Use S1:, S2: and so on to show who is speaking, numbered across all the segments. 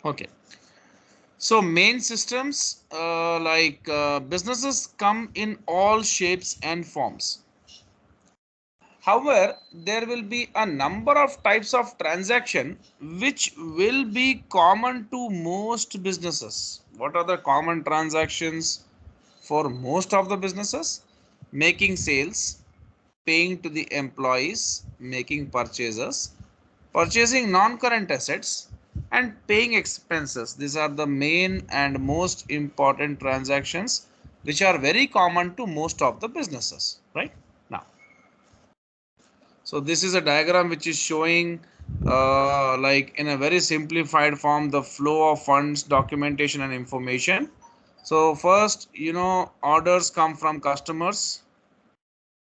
S1: Okay. So main systems businesses come in all shapes and forms. However, there will be a number of types of transaction which will be common to most businesses. What are the common transactions for most of the businesses? Making sales, paying to the employees, making purchases, purchasing non-current assets, and paying expenses. These are the main and most important transactions which are very common to most of the businesses, right? Now, so this is a diagram which is showing in a very simplified form the flow of funds, documentation and information. So first, orders come from customers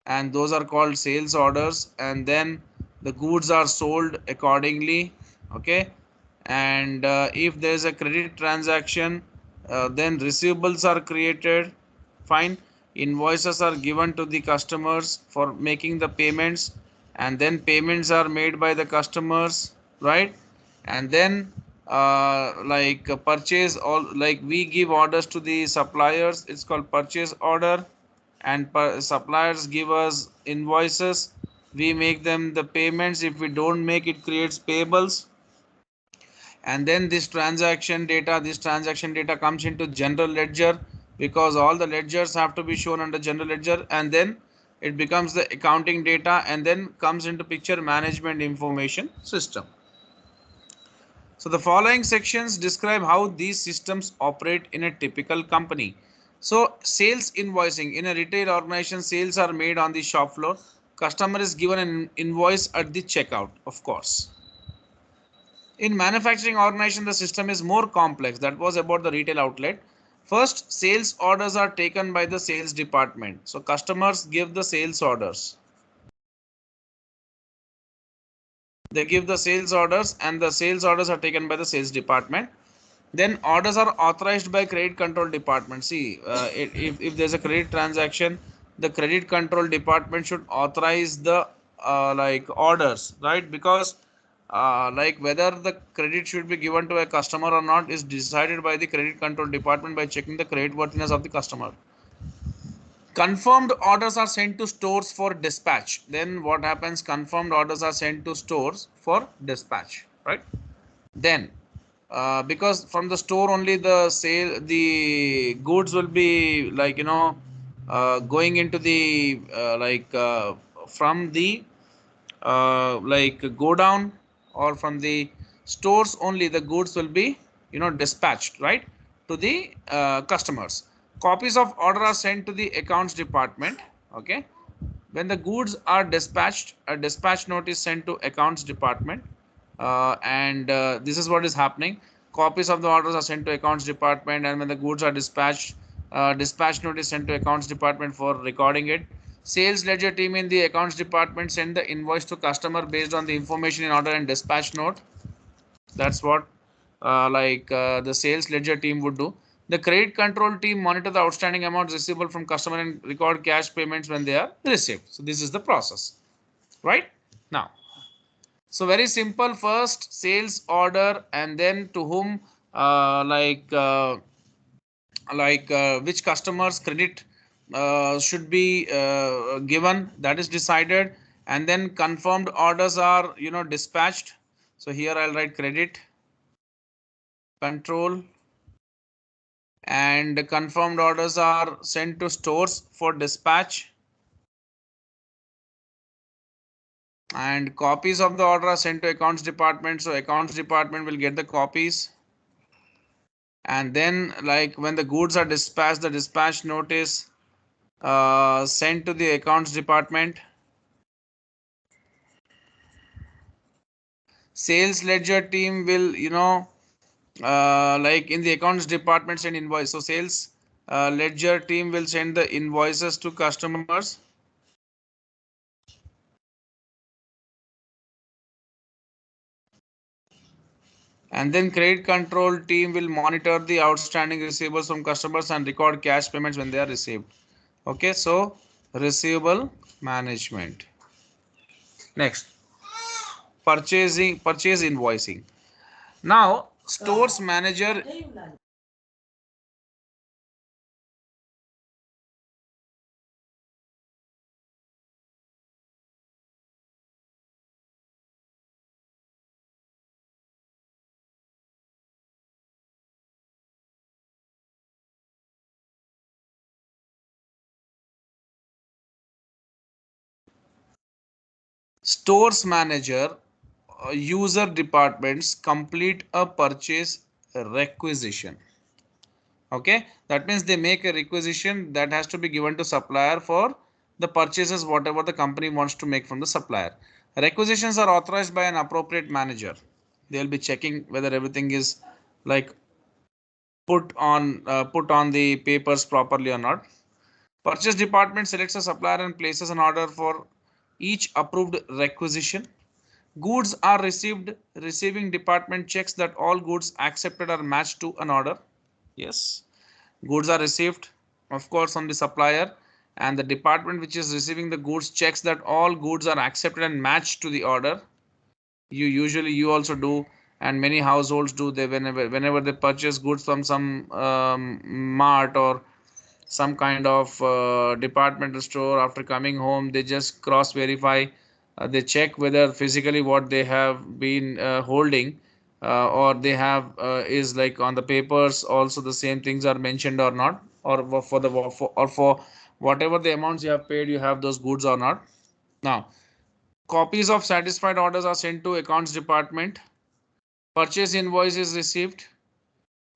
S1: and those are called sales orders, and then the goods are sold accordingly. Okay, and if there is a credit transaction, then receivables are created. Fine. Invoices are given to the customers for making the payments, and then payments are made by the customers, right? And then purchase, all like we give orders to the suppliers, it's called purchase order, and suppliers give us invoices, we make them the payments. If we don't make, it creates payables. And then this transaction data comes into general ledger, because all the ledgers have to be shown under general ledger, and then it becomes the accounting data, and then comes into picture management information system. So the following sections describe how these systems operate in a typical company. So sales invoicing. In a retail organization, sales are made on the shop floor. Customer is given an invoice at the checkout, of course. In manufacturing organization, the system is more complex. That was about the retail outlet. First, sales orders are taken by the sales department. So customers give the sales orders. They give the sales orders, and the sales orders are taken by the sales department. Then orders are authorized by credit control department. See, if there's a credit transaction, the credit control department should authorize the orders, right? Because whether the credit should be given to a customer or not is decided by the credit control department by checking the credit worthiness of the customer. Confirmed orders are sent to stores for dispatch. Then what happens? Confirmed orders are sent to stores for dispatch, right? Then because from the store only the goods will be going into the from the go down, or from the stores only the goods will be dispatched, right, to the customers. Copies of order are sent to the accounts department. Okay, when the goods are dispatched, a dispatch note is sent to accounts department, and this is what is happening. Copies of the orders are sent to accounts department, and when the goods are dispatched, dispatch note is sent to accounts department for recording it. Sales ledger team in the accounts department send the invoice to customer based on the information in order and dispatch note. That's what the sales ledger team would do. The credit control team monitor the outstanding amounts receivable from customer and record cash payments when they are received. So this is the process, right? Now, so very simple. First sales order, and then to whom which customers credit should be given, that is decided, and then confirmed orders are dispatched. So here I'll write credit control, and confirmed orders are sent to stores for dispatch, and copies of the order are sent to accounts department. So accounts department will get the copies, and then when the goods are dispatched, the dispatch notice sent to the accounts department. Sales ledger team will in the accounts department send invoice. So sales ledger team will send the invoices to customers, and then credit control team will monitor the outstanding receivables from customers and record cash payments when they are received. Okay, so receivable management. Next, purchase invoicing. Now Stores manager stores manager user departments complete a purchase requisition. Okay, that means they make a requisition that has to be given to supplier for the purchases whatever the company wants to make from the supplier. Requisitions are authorized by an appropriate manager. They'll be checking whether everything is like put on the papers properly or not. Purchase department selects a supplier and places an order for each approved requisition. Goods are received. Receiving department checks that all goods accepted are matched to an order. Yes. Goods are received, of course, from the supplier, and the department which is receiving the goods checks that all goods are accepted and matched to the order. You also do, and many households do. They whenever they purchase goods from some mart or some kind of departmental store, after coming home they just cross verify, they check whether physically what they have been holding or they have is like on the papers also the same things are mentioned or not, or for whatever the amounts you have paid, you have those goods or not. Now copies of satisfied orders are sent to accounts department. Purchase invoice is received.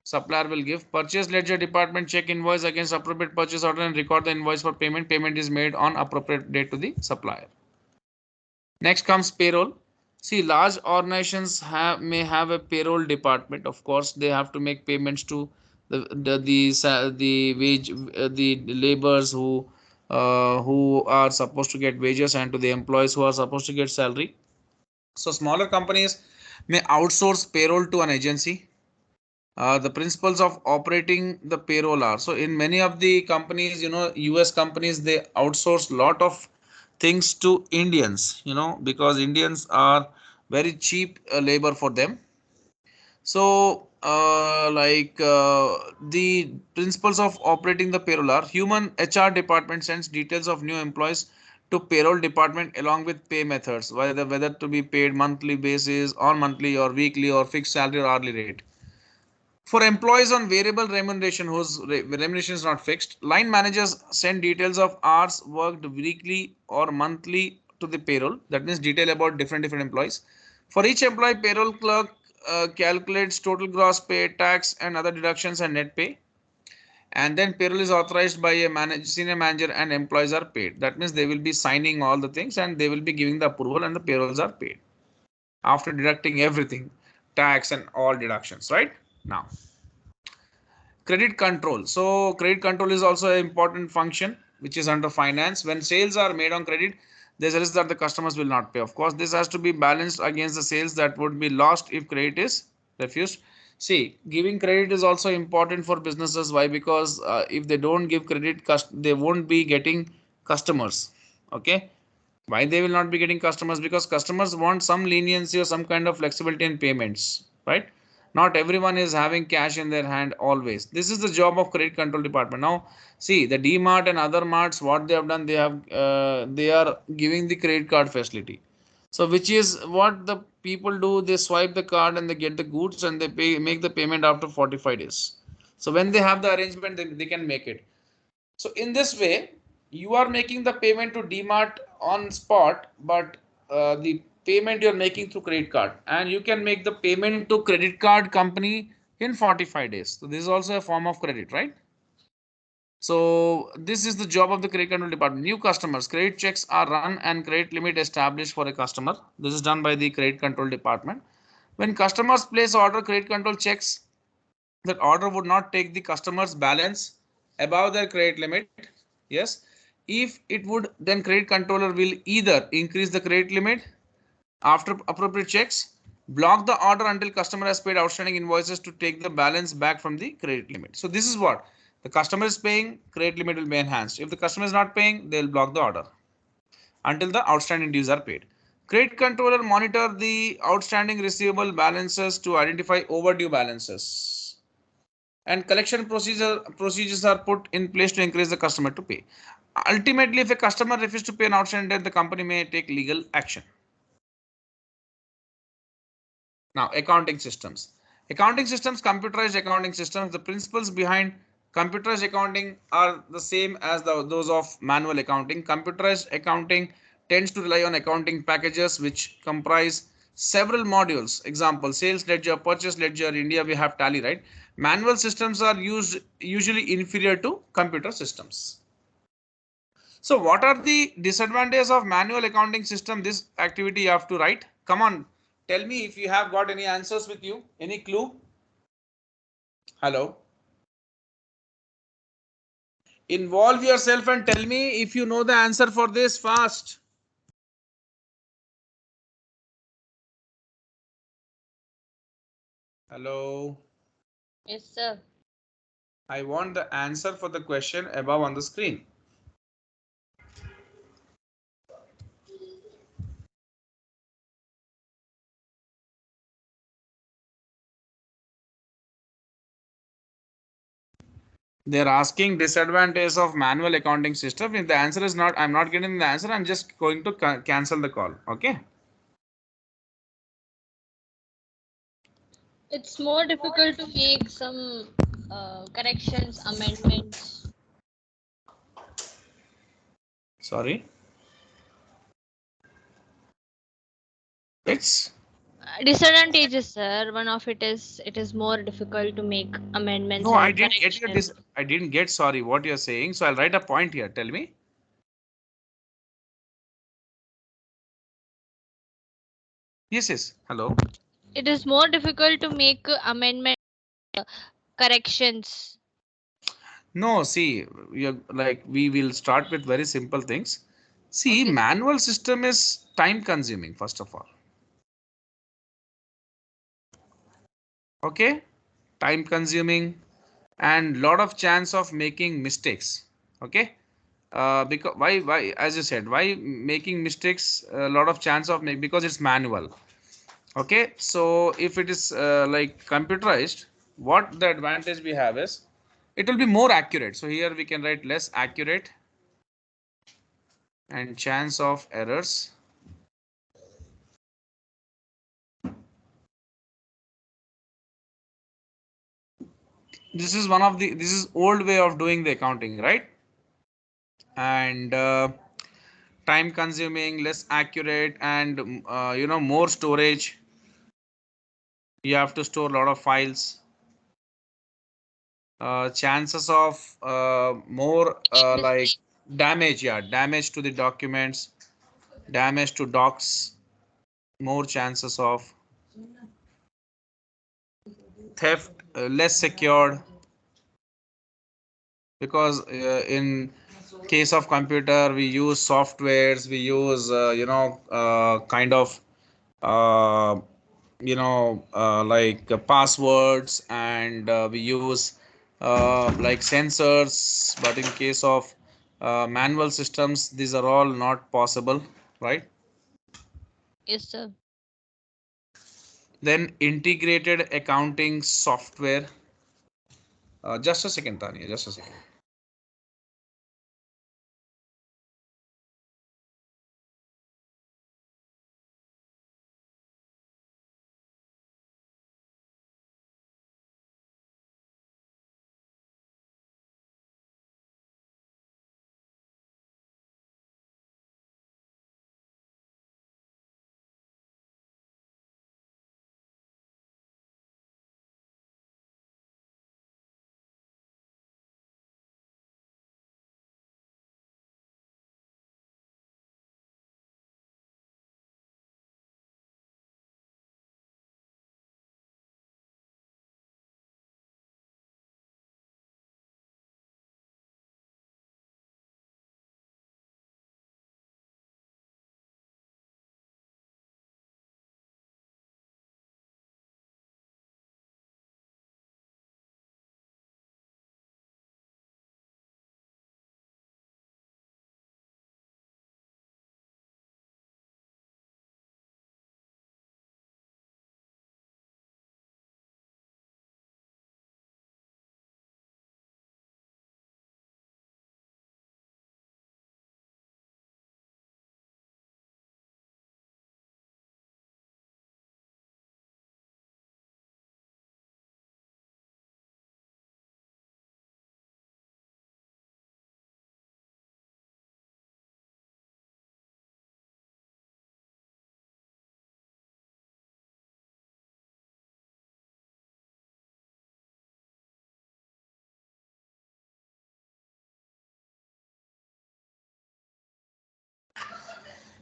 S1: Supplier will give purchase ledger department check invoice against appropriate purchase order and record the invoice for payment. Payment is made on appropriate date to the supplier. Next comes payroll. See, large organizations may have a payroll department. Of course, they have to make payments to the wage the laborers who are supposed to get wages and to the employees who are supposed to get salary. So smaller companies may outsource payroll to an agency. The principles of operating the payroll are, so in many of the companies, US companies, they outsource lot of things to Indians, because Indians are very cheap labor for them. So the principles of operating the payroll are: human HR department sends details of new employees to payroll department along with pay methods, whether to be paid monthly basis or monthly or weekly or fixed salary or hourly rate. For employees on variable remuneration whose remuneration is not fixed, line managers send details of hours worked weekly or monthly to the payroll. That means detail about different employees. For each employee, payroll clerk calculates total gross pay, tax, and other deductions and net pay. And then payroll is authorized by a senior manager and employees are paid. That means they will be signing all the things and they will be giving the approval and the payrolls are paid after deducting everything, tax and all deductions, right? Now, credit control. So credit control is also an important function which is under finance. When sales are made on credit, there's a risk that the customers will not pay. Of course, this has to be balanced against the sales that would be lost if credit is refused. See, giving credit is also important for businesses. Why? Because if they don't give credit, they won't be getting customers. Okay. Why they will not be getting customers? Because customers want some leniency or some kind of flexibility in payments, right? Not everyone is having cash in their hand always. This is the job of credit control department. Now see, the D Mart and other marts, what they have done, they are giving the credit card facility. So which is what the people do, they swipe the card and they get the goods and make the payment after 45 days. So when they have the arrangement, they can make it. So in this way, you are making the payment to DMart on spot, but the payment you are making through credit card, and you can make the payment to credit card company in 45 days. So this is also a form of credit, right? So this is the job of the credit control department. New customers, credit checks are run and credit limit established for a customer. This is done by the credit control department. When customers place order, credit control checks that order would not take the customer's balance above their credit limit. Yes, if it would, then credit controller will either increase the credit limit after appropriate checks, block the order until customer has paid outstanding invoices to take the balance back from the credit limit. So this is what the customer is paying, credit limit will be enhanced. If the customer is not paying, they'll block the order until the outstanding dues are paid. Credit controller monitor the outstanding receivable balances to identify overdue balances. And collection procedures are put in place to encourage the customer to pay. Ultimately, if a customer refuses to pay an outstanding debt, the company may take legal action. Now, accounting systems. Accounting systems, computerized accounting systems. The principles behind computerized accounting are the same as those of manual accounting. Computerized accounting tends to rely on accounting packages which comprise several modules. Example, sales ledger, purchase ledger. In India, we have tally, right? Manual systems are usually inferior to computer systems. So what are the disadvantages of manual accounting system? This activity you have to write. Come on, tell me if you have got any answers with you. Any clue? Hello. Involve yourself and tell me if you know the answer for this fast. Hello.
S2: Yes, sir.
S1: I want the answer for the question above on the screen. They're asking disadvantages of manual accounting system. If the answer is not, I'm not getting the answer. I'm just going to cancel the call. Okay.
S2: It's more difficult to make some corrections, amendments.
S1: Sorry. It's
S2: Disadvantages, sir. One of it is more difficult to make amendments
S1: no, I
S2: and
S1: didn't get your
S2: corrections.
S1: this. I didn't get sorry what you're saying. So I'll write a point here. Tell me. Yes, yes. Hello.
S2: It is more difficult to make amendment corrections.
S1: No, see, you're like we will start with very simple things. See,
S2: Okay.
S1: manual system is time consuming, first of all. Okay, time consuming and lot of chance of making mistakes. Okay, because why as you said why making mistakes a lot of chance of make because it's manual. Okay, so if it is like computerized, what the advantage we have is it will be more accurate. So here we can write less accurate and chance of errors. This is one of the this is old way of doing the accounting, right? And time consuming, less accurate, and more storage. You have to store a lot of files. Chances of more like
S2: Mistake.
S1: damage, yeah, damage to the documents, damage to docs, more chances of theft, less secured, because in case of computer we use softwares, we use kind of uh, like passwords, and we use like sensors, but in case of manual systems these are all not possible, right?
S2: Yes, sir.
S1: Then integrated accounting software. Just a second, Tanya, just a second.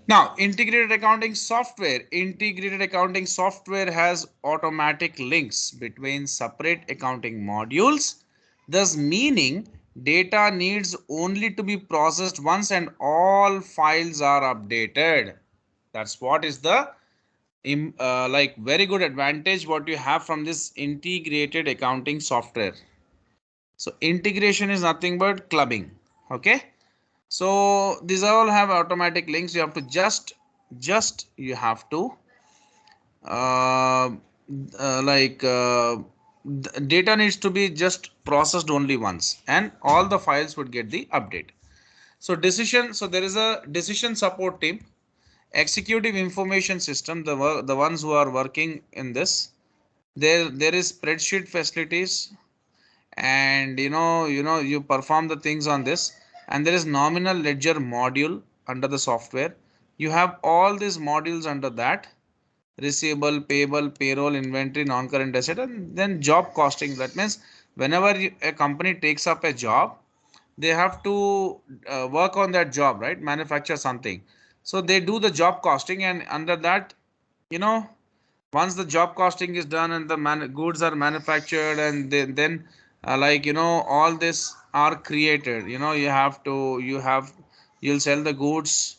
S1: Now, integrated accounting software. Integrated accounting software has automatic links between separate accounting modules, thus meaning data needs only to be processed once and all files are updated. That's what is the like very good advantage what you have from this integrated accounting software. So integration is nothing but clubbing. Okay. So these all have automatic links. You have to just you have to uh, like data needs to be just processed only once and all the files would get the update. So decision, so there is a decision support team, executive information system, the ones who are working in this. There is spreadsheet facilities, and you perform the things on this, and there is nominal ledger module under the software. You have all these modules under that: receivable, payable, payroll, inventory, non-current asset, and then job costing. That means whenever a company takes up a job, they have to work on that job, right? Manufacture something, so they do the job costing, and under that, you know once the job costing is done and the goods are manufactured, and then all this are created, you'll sell the goods.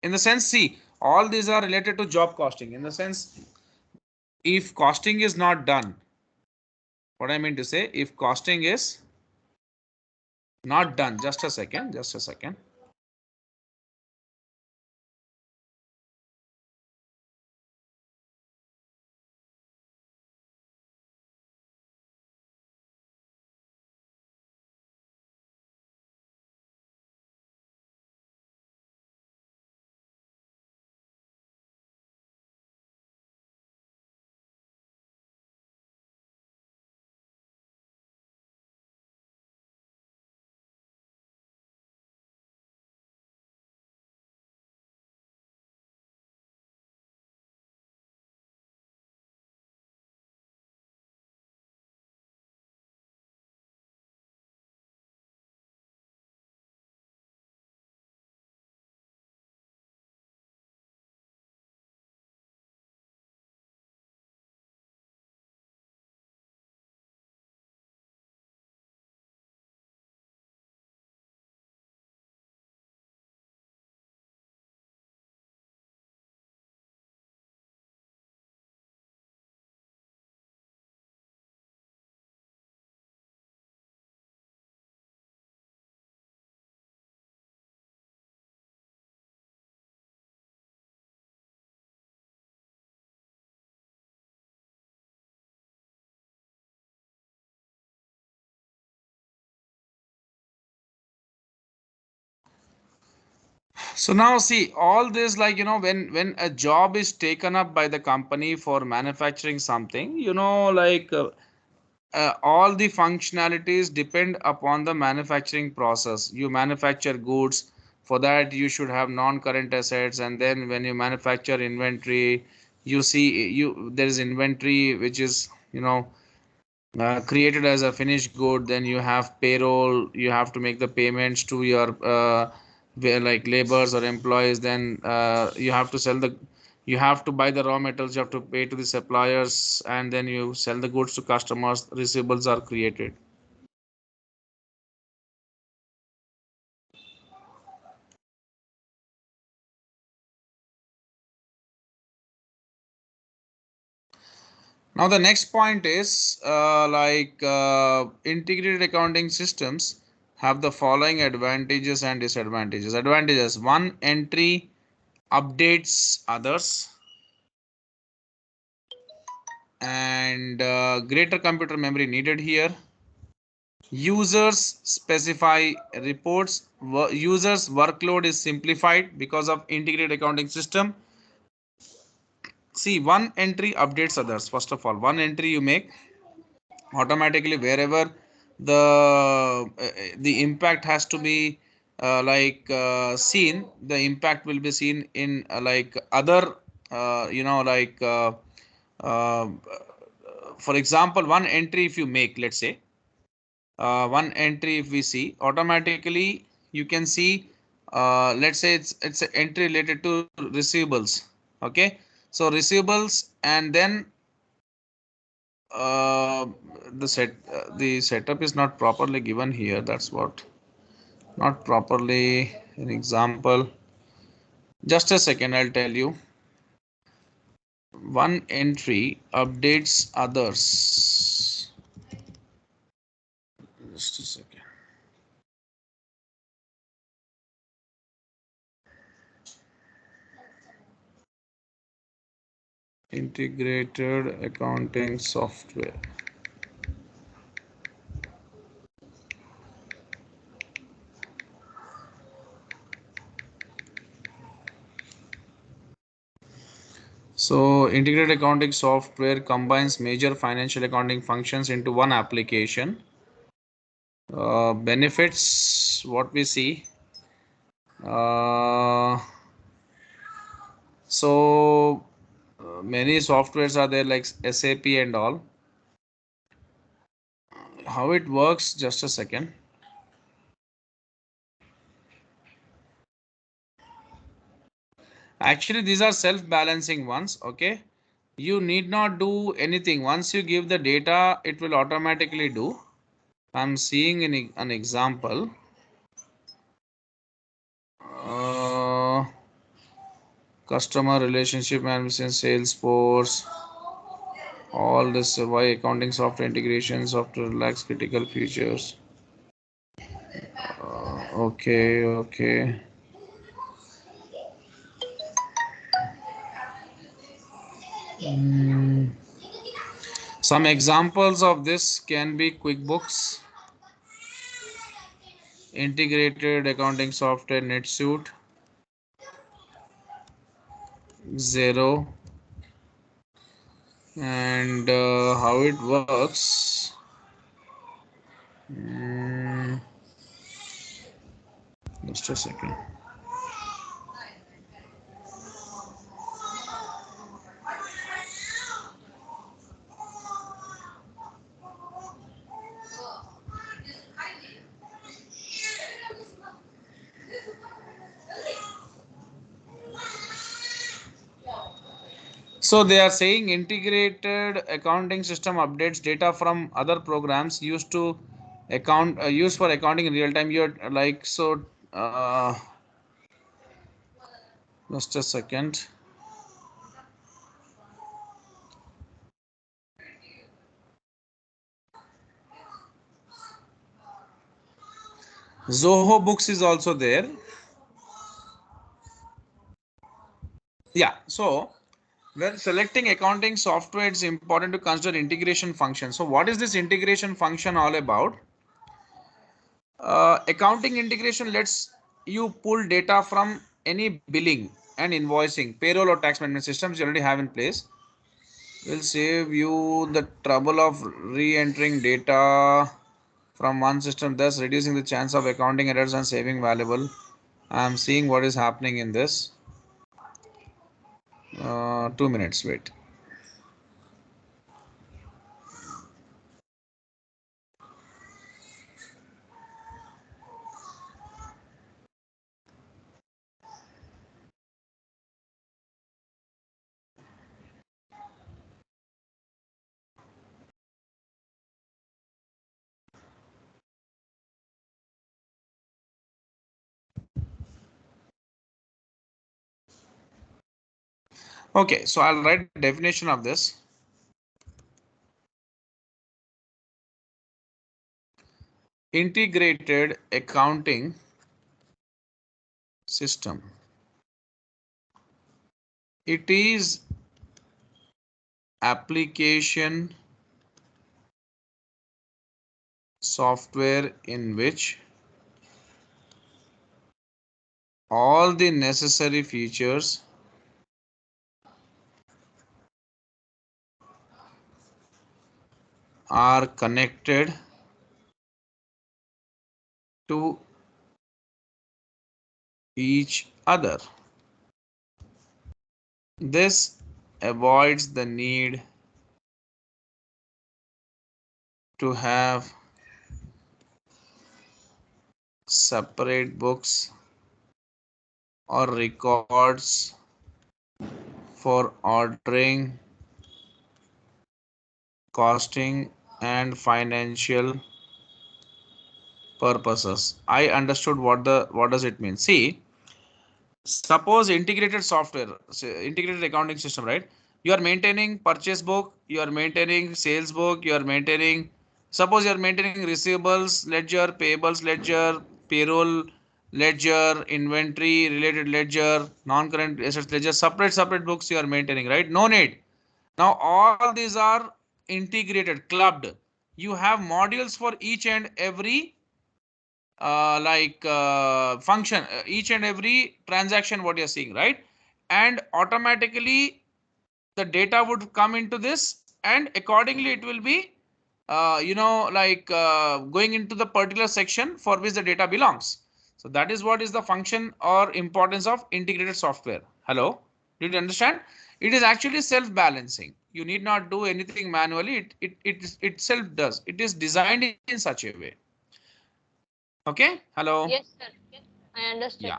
S1: In the sense, see, all these are related to job costing. In the sense, if costing is not done, what I mean to say, if costing is not done, just a second. So now see, all this, when a job is taken up by the company for manufacturing something, all the functionalities depend upon the manufacturing process. You manufacture goods, for that you should have non-current assets, and then when you manufacture inventory, you see, there is inventory which is created as a finished good. Then you have payroll, you have to make the payments to your like laborers or employees. Then you have to buy the raw materials, you have to pay to the suppliers, and then you sell the goods to customers. Receivables are created. Now the next point is integrated accounting systems have the following advantages and disadvantages. Advantages: one entry updates others, and greater computer memory needed here. Users specify reports. Users workload is simplified because of integrated accounting system. See, one entry updates others. First of all, one entry you make automatically, wherever the impact has to be seen, the impact will be seen in other uh, for example, one entry if you make, let's say one entry if we see, automatically you can see let's say it's an entry related to receivables. Okay, so receivables, and then uh, the setup is not properly given here. That's what, not properly an example. Just a second, I'll tell you. One entry updates others. Just a second. Integrated accounting software. So integrated accounting software combines major financial accounting functions into one application. Benefits, what we see. Uh, so many softwares are there like SAP and all. How it works, just a second. Actually, these are self-balancing ones. Okay, you need not do anything. Once you give the data, it will automatically do. I'm seeing an example. Uh, Customer relationship management, Salesforce, all this why accounting software integration software lacks critical features. Okay. Mm. Some examples of this can be QuickBooks, integrated accounting software NetSuite, Zero, and how it works. Mm, just a second. So they are saying integrated accounting system updates data from other programs used to used for accounting in real time. You're like, so just a second. Zoho Books is also there. Yeah. So when selecting accounting software, it's important to consider integration function. So what is this integration function all about? Accounting integration lets you pull data from any billing and invoicing, payroll or tax management systems you already have in place. Will save you the trouble of re-entering data from one system, thus reducing the chance of accounting errors and saving valuable. I am seeing what is happening in this. 2 minutes, wait. Okay, so I'll write definition of this. Integrated accounting system. It is application software in which all the necessary features are connected to each other. This avoids the need to have separate books or records for ordering, costing, and financial purposes. I understood what does it mean. See, suppose integrated software, integrated accounting system, right? You are maintaining purchase book, you are maintaining sales book, you are maintaining, suppose you are maintaining receivables ledger, payables ledger, payroll ledger, inventory related ledger, non-current assets ledger, separate books you are maintaining, right? No need. Now all these are integrated, clubbed. You have modules for each and every function, each and every transaction what you're seeing, right? And automatically the data would come into this, and accordingly it will be going into the particular section for which the data belongs. So that is what is the function or importance of integrated software. Hello, did you understand? It is actually self balancing. You need not do anything manually. It itself does. It is designed in such a way. Okay, hello.
S2: Yes, sir. I understood.
S1: Yeah.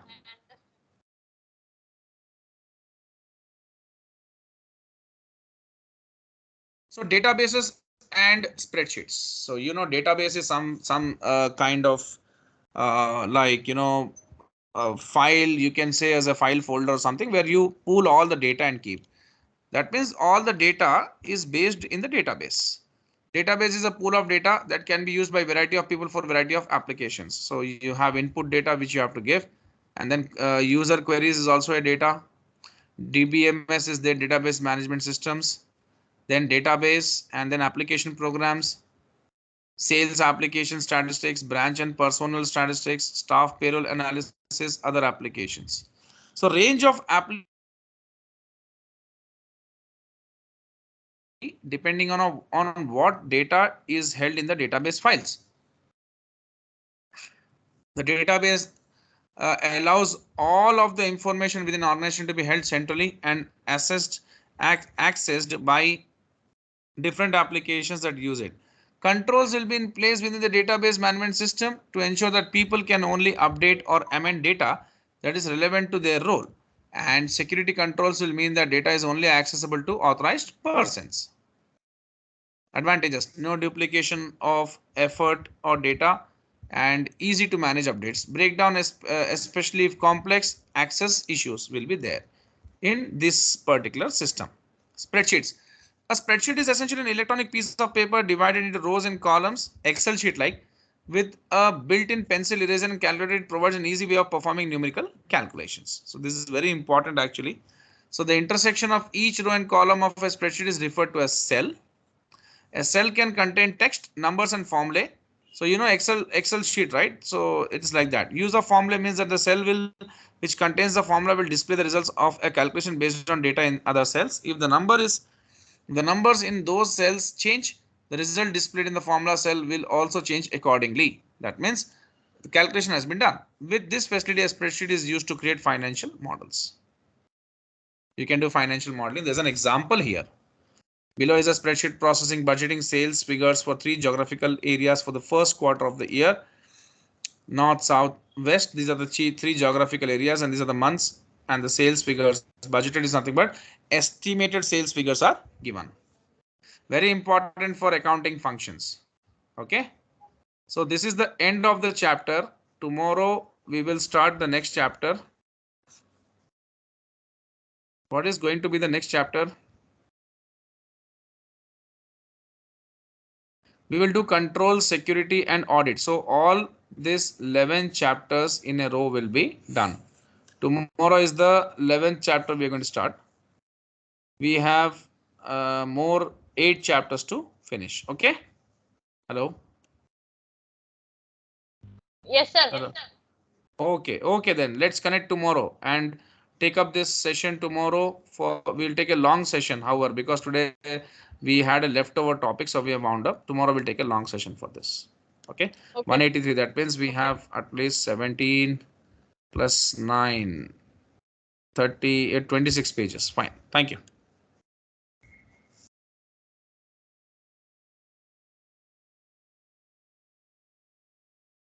S1: So databases and spreadsheets. So database is some kind of file, you can say, as a file folder or something where you pool all the data and keep. That means all the data is based in the database. Database is a pool of data that can be used by variety of people for variety of applications. So you have input data which you have to give, and then user queries is also a data. DBMS is the database management systems, then database, and then application programs, sales application statistics, branch and personal statistics, staff payroll analysis, other applications. So range of applications vary depending on what data is held in the database files. The database allows all of the information within an organization to be held centrally and accessed by different applications that use it. Controls will be in place within the database management system to ensure that people can only update or amend data that is relevant to their role. And security controls will mean that data is only accessible to authorized persons. Advantages: no duplication of effort or data, and easy to manage updates. Breakdown, especially if complex access issues will be there in this particular system. Spreadsheets. A spreadsheet is essentially an electronic piece of paper divided into rows and columns, Excel sheet like, with a built-in pencil, eraser, and calculator. It provides an easy way of performing numerical calculations. So this is very important actually. So the intersection of each row and column of a spreadsheet is referred to as cell. A cell can contain text, numbers, and formulae. So Excel sheet, right? So it's like that. Use of formula means that the cell will which contains the formula will display the results of a calculation based on data in other cells. If the numbers in those cells change, the result displayed in the formula cell will also change accordingly. That means the calculation has been done. With this facility, a spreadsheet is used to create financial models. You can do financial modeling. There's an example here. Below is a spreadsheet processing budgeting sales figures for 3 geographical areas for the first quarter of the year. North, South, West. These are the 3 geographical areas, and these are the months and the sales figures. Budgeted is nothing but estimated sales figures are given. Very important for accounting functions. Okay. So this is the end of the chapter. Tomorrow we will start the next chapter. What is going to be the next chapter? We will do control, security, and audit. So all these 11 chapters in a row will be done. Tomorrow is the 11th chapter we are going to start. We have more 8 chapters to finish. Okay. Hello.
S2: Yes, sir.
S1: Hello. Okay, then let's connect tomorrow and take up this session tomorrow. We'll take a long session, however, because today we had a leftover topic, so we have wound up. Tomorrow we'll take a long session for this. Okay. 183. That means we have at least 17 plus 9, 30, 26 pages. Fine. Thank you.